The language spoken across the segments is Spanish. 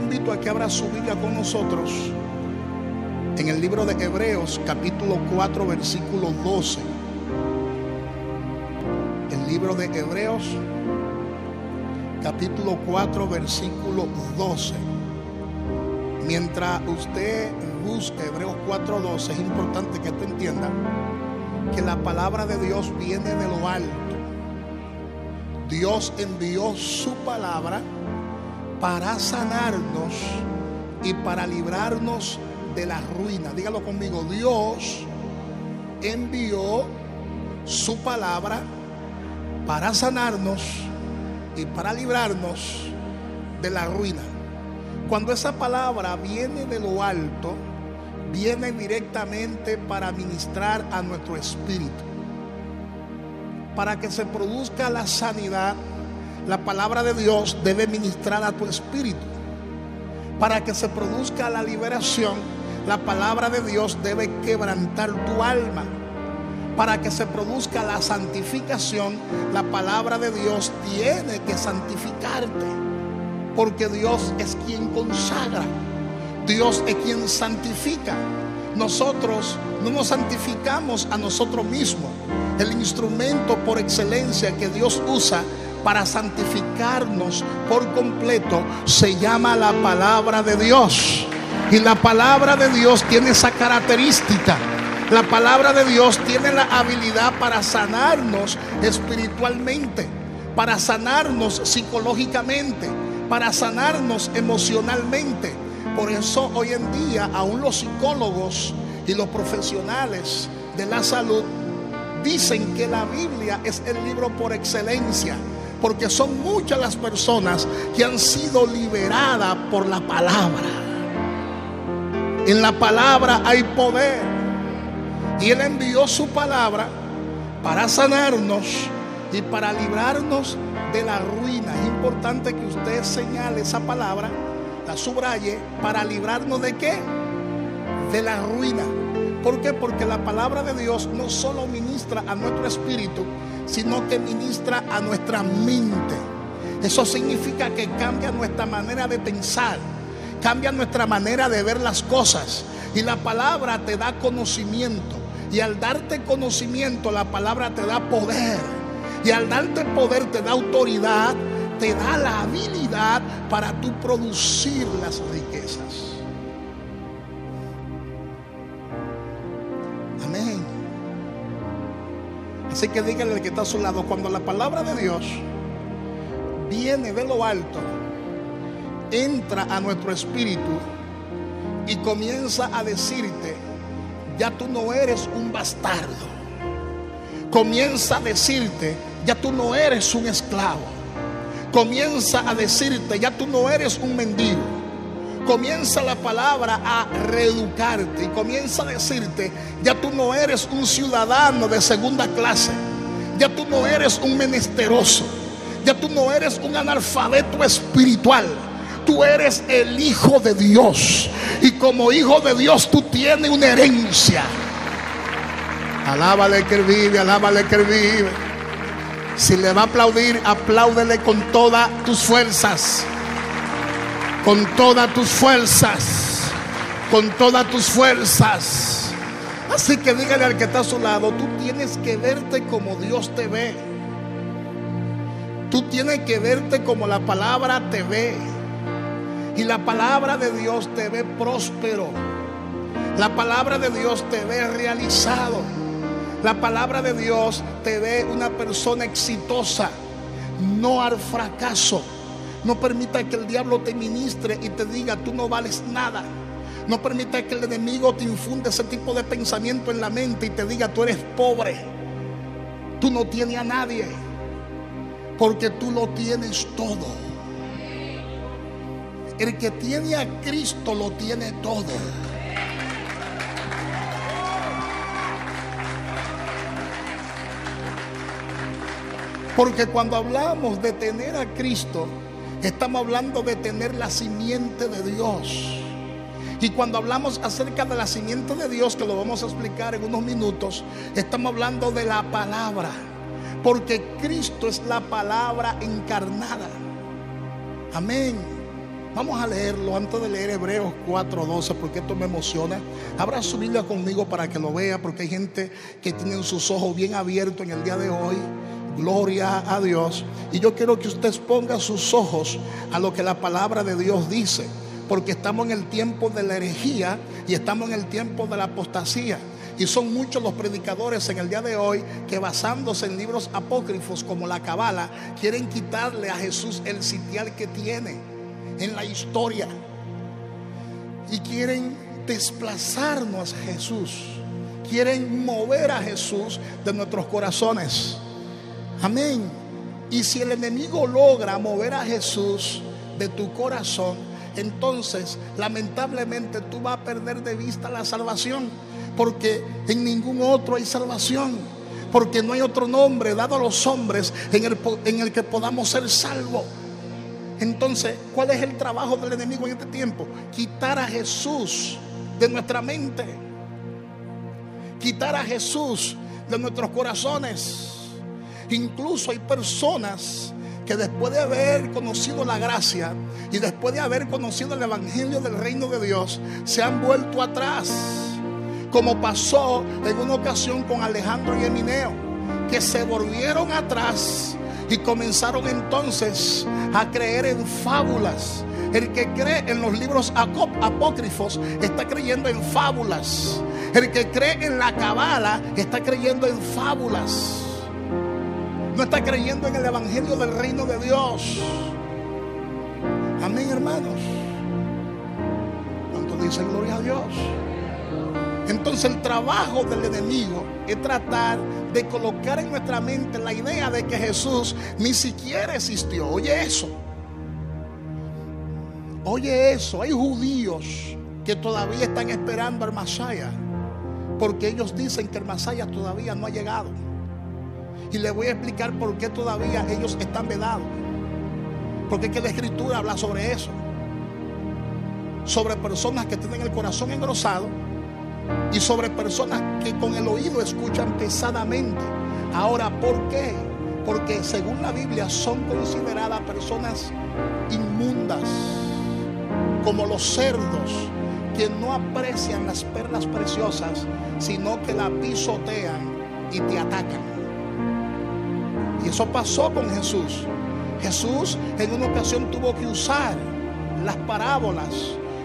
invito a que abra su Biblia con nosotros en el libro de Hebreos, capítulo 4, versículo 12. El libro de Hebreos, capítulo 4, versículo 12. Mientras usted busca Hebreos 4:12, es importante que tú entiendas que la palabra de Dios viene de lo alto. Dios envió su palabra para sanarnos y para librarnos de la ruina. Dígalo conmigo: Dios envió su palabra para sanarnos y para librarnos de la ruina. Cuando esa palabra viene de lo alto, viene directamente para ministrar a nuestro espíritu. Para que se produzca la sanidad, la palabra de Dios debe ministrar a tu espíritu. Para que se produzca la liberación, la palabra de Dios debe quebrantar tu alma. Para que se produzca la santificación, la palabra de Dios tiene que santificarte. Porque Dios es quien consagra, Dios es quien santifica. Nosotros no nos santificamos a nosotros mismos. El instrumento por excelencia que Dios usa para santificarnos por completo se llama la palabra de Dios. Y la palabra de Dios tiene esa característica. La palabra de Dios tiene la habilidad para sanarnos espiritualmente, para sanarnos psicológicamente, para sanarnos emocionalmente. Por eso hoy en día aún los psicólogos y los profesionales de la salud dicen que la Biblia es el libro por excelencia, porque son muchas las personas que han sido liberadas por la palabra. En la palabra hay poder, y Él envió su palabra para sanarnos y para librarnos de la ruina. Es importante que usted señale esa palabra, la subraye, para librarnos de ¿qué? De la ruina. ¿Por qué? Porque la palabra de Dios no solo ministra a nuestro espíritu, sino que ministra a nuestra mente. Eso significa que cambia nuestra manera de pensar, cambia nuestra manera de ver las cosas. Y la palabra te da conocimiento, y al darte conocimiento, la palabra te da poder. Y al darte poder te da autoridad, te da la habilidad para tú producir las riquezas. Amén. Así que dígale al que está a su lado: cuando la palabra de Dios viene de lo alto, entra a nuestro espíritu y comienza a decirte: ya tú no eres un bastardo. Comienza a decirte: ya tú no eres un esclavo. Comienza a decirte: ya tú no eres un mendigo. Comienza la palabra a reeducarte y comienza a decirte: ya tú no eres un ciudadano de segunda clase. Ya tú no eres un menesteroso. Ya tú no eres un analfabeto espiritual. Tú eres el hijo de Dios, y como hijo de Dios tú tienes una herencia. Alábale que Él vive, alábale que Él vive. Si le va a aplaudir, apláudele con todas tus fuerzas. Con todas tus fuerzas. Con todas tus fuerzas. Así que dígale al que está a su lado: tú tienes que verte como Dios te ve. Tú tienes que verte como la palabra te ve. Y la palabra de Dios te ve próspero. La palabra de Dios te ve realizado. La palabra de Dios te ve una persona exitosa, no al fracaso. No permita que el diablo te ministre y te diga: tú no vales nada. No permita que el enemigo te infunda ese tipo de pensamiento en la mente y te diga: tú eres pobre, tú no tienes a nadie, porque tú lo tienes todo. El que tiene a Cristo lo tiene todo. Porque cuando hablamos de tener a Cristo, estamos hablando de tener la simiente de Dios. Y cuando hablamos acerca de la simiente de Dios, que lo vamos a explicar en unos minutos, estamos hablando de la palabra. Porque Cristo es la palabra encarnada. Amén. Vamos a leerlo antes de leer Hebreos 4:12, porque esto me emociona. Abra su Biblia conmigo para que lo vea, porque hay gente que tiene sus ojos bien abiertos en el día de hoy. Gloria a Dios. Y yo quiero que usted ponga sus ojos a lo que la palabra de Dios dice, porque estamos en el tiempo de la herejía y estamos en el tiempo de la apostasía. Y son muchos los predicadores en el día de hoy que, basándose en libros apócrifos como la Cabala, quieren quitarle a Jesús el sitial que tiene en la historia, y quieren desplazarnos a Jesús, quieren mover a Jesús de nuestros corazones. Amén. Y si el enemigo logra mover a Jesús de tu corazón, entonces lamentablemente tú vas a perder de vista la salvación, porque en ningún otro hay salvación, porque no hay otro nombre dado a los hombres en el que podamos ser salvos. Entonces, ¿cuál es el trabajo del enemigo en este tiempo? Quitar a Jesús de nuestra mente, quitar a Jesús de nuestros corazones. Incluso hay personas que, después de haber conocido la gracia y después de haber conocido el evangelio del reino de Dios, se han vuelto atrás, como pasó en una ocasión con Alejandro y Emineo, que se volvieron atrás y comenzaron entonces a creer en fábulas. El que cree en los libros apócrifos está creyendo en fábulas. El que cree en la Cabala está creyendo en fábulas. No está creyendo en el evangelio del reino de Dios. Amén, hermanos. ¿Cuánto dicen gloria a Dios? Entonces el trabajo del enemigo es tratar de colocar en nuestra mente la idea de que Jesús ni siquiera existió. Oye eso. Oye eso. Hay judíos que todavía están esperando al Mashiach, porque ellos dicen que el Mashiach todavía no ha llegado. Y les voy a explicar por qué todavía ellos están vedados. Porque es que la Escritura habla sobre eso. Sobre personas que tienen el corazón engrosado y sobre personas que con el oído escuchan pesadamente. Ahora, ¿por qué? Porque según la Biblia son consideradas personas inmundas, como los cerdos, que no aprecian las perlas preciosas, sino que la pisotean y te atacan. Y eso pasó con Jesús. Jesús en una ocasión tuvo que usar las parábolas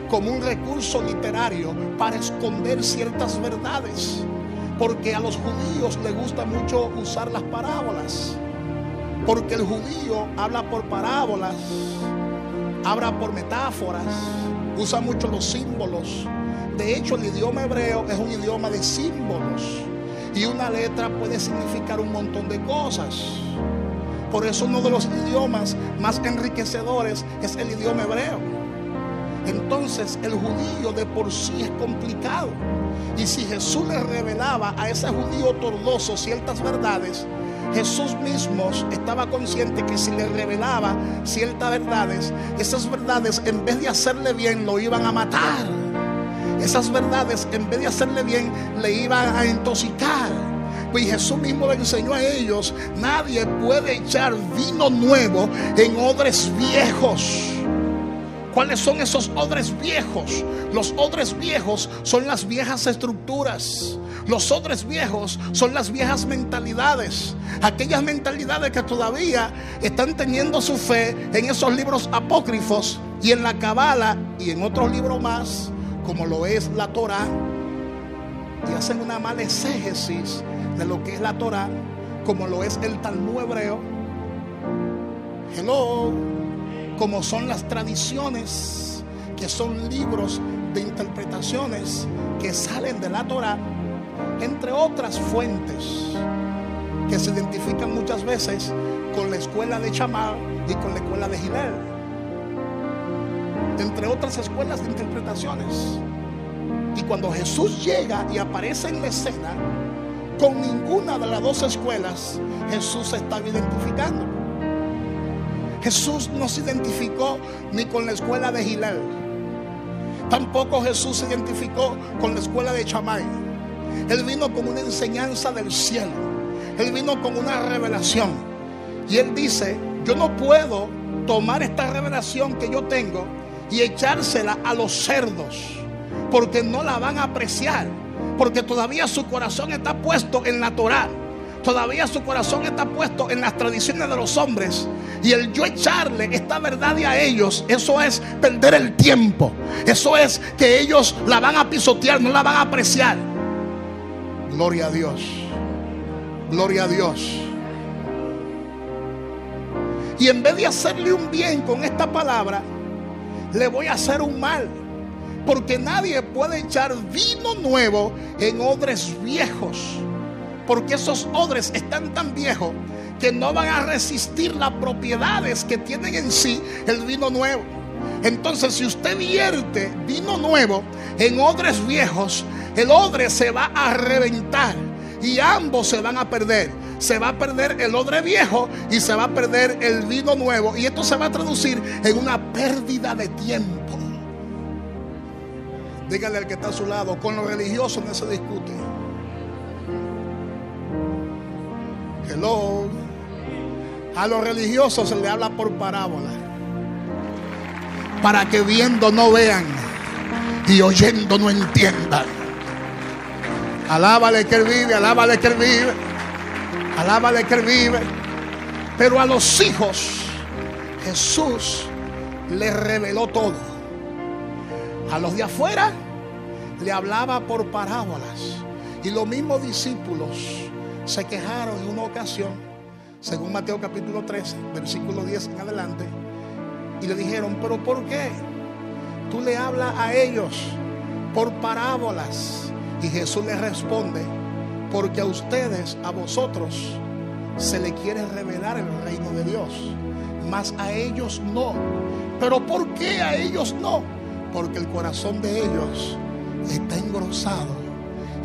como un recurso literario para esconder ciertas verdades, porque a los judíos les gusta mucho usar las parábolas, porque el judío habla por parábolas, habla por metáforas, usa mucho los símbolos. De hecho, el idioma hebreo es un idioma de símbolos, y una letra puede significar un montón de cosas. Por eso uno de los idiomas más enriquecedores es el idioma hebreo. Entonces el judío de por sí es complicado, y si Jesús le revelaba a ese judío tordoso ciertas verdades, Jesús mismo estaba consciente que si le revelaba ciertas verdades, esas verdades en vez de hacerle bien lo iban a matar. Esas verdades en vez de hacerle bien le iban a intoxicar. Y Jesús mismo le enseñó a ellos: nadie puede echar vino nuevo en odres viejos. ¿Cuáles son esos odres viejos? Los odres viejos son las viejas estructuras. Los odres viejos son las viejas mentalidades. Aquellas mentalidades que todavía están teniendo su fe en esos libros apócrifos y en la Cabala y en otros libros más, como lo es la Torá, y hacen una mala exégesis de lo que es la Torá, como lo es el Talmud hebreo. Hello. Como son las tradiciones, que son libros de interpretaciones que salen de la Torá, entre otras fuentes que se identifican muchas veces con la escuela de Shammai y con la escuela de Hillel, entre otras escuelas de interpretaciones. Y cuando Jesús llega y aparece en la escena, con ninguna de las dos escuelas Jesús se estaba identificando. Jesús no se identificó ni con la escuela de Hillel, tampoco Jesús se identificó con la escuela de Shammai. Él vino con una enseñanza del cielo, Él vino con una revelación, y Él dice: yo no puedo tomar esta revelación que yo tengo y echársela a los cerdos, porque no la van a apreciar, porque todavía su corazón está puesto en la Torá, todavía su corazón está puesto en las tradiciones de los hombres. Y el yo echarle esta verdad a ellos, eso es perder el tiempo. Eso es que ellos la van a pisotear, no la van a apreciar. Gloria a Dios. Gloria a Dios. Y en vez de hacerle un bien con esta palabra, le voy a hacer un mal. Porque nadie puede echar vino nuevo en odres viejos, porque esos odres están tan viejos que no van a resistir las propiedades que tienen en sí el vino nuevo. Entonces, si usted vierte vino nuevo en odres viejos, el odre se va a reventar y ambos se van a perder. Se va a perder el odre viejo y se va a perder el vino nuevo, y esto se va a traducir en una pérdida de tiempo. Dígale al que está a su lado: con los religiosos no se discute. Hello. A los religiosos se le habla por parábola, para que viendo no vean y oyendo no entiendan. Alábale que Él vive, alábale que Él vive, alábale que Él vive. Pero a los hijos Jesús les reveló todo. A los de afuera le hablaba por parábolas, y los mismos discípulos se quejaron en una ocasión, según Mateo capítulo 13, versículo 10 en adelante, y le dijeron: ¿pero por qué tú le hablas a ellos por parábolas? Y Jesús les responde: porque a ustedes, a vosotros, se le quiere revelar el reino de Dios, mas a ellos no. ¿Pero por qué a ellos no? Porque el corazón de ellos está engrosado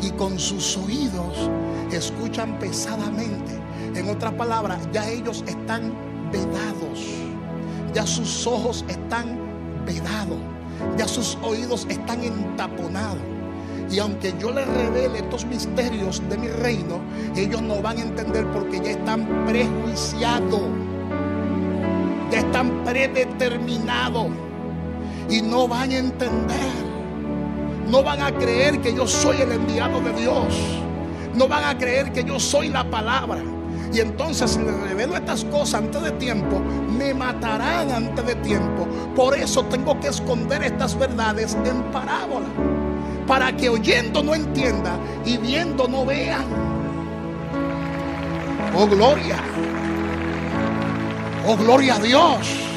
y con sus oídos escuchan pesadamente. En otras palabras, ya ellos están vedados, ya sus ojos están vedados, ya sus oídos están entaponados. Y aunque yo les revele estos misterios de mi reino, ellos no van a entender, porque ya están prejuiciados, ya están predeterminados, y no van a entender. No van a creer que yo soy el enviado de Dios. No van a creer que yo soy la palabra. Y entonces, si les revelo estas cosas antes de tiempo, me matarán antes de tiempo. Por eso tengo que esconder estas verdades en parábola, para que oyendo no entienda y viendo no vean. Oh, gloria. Oh, gloria a Dios.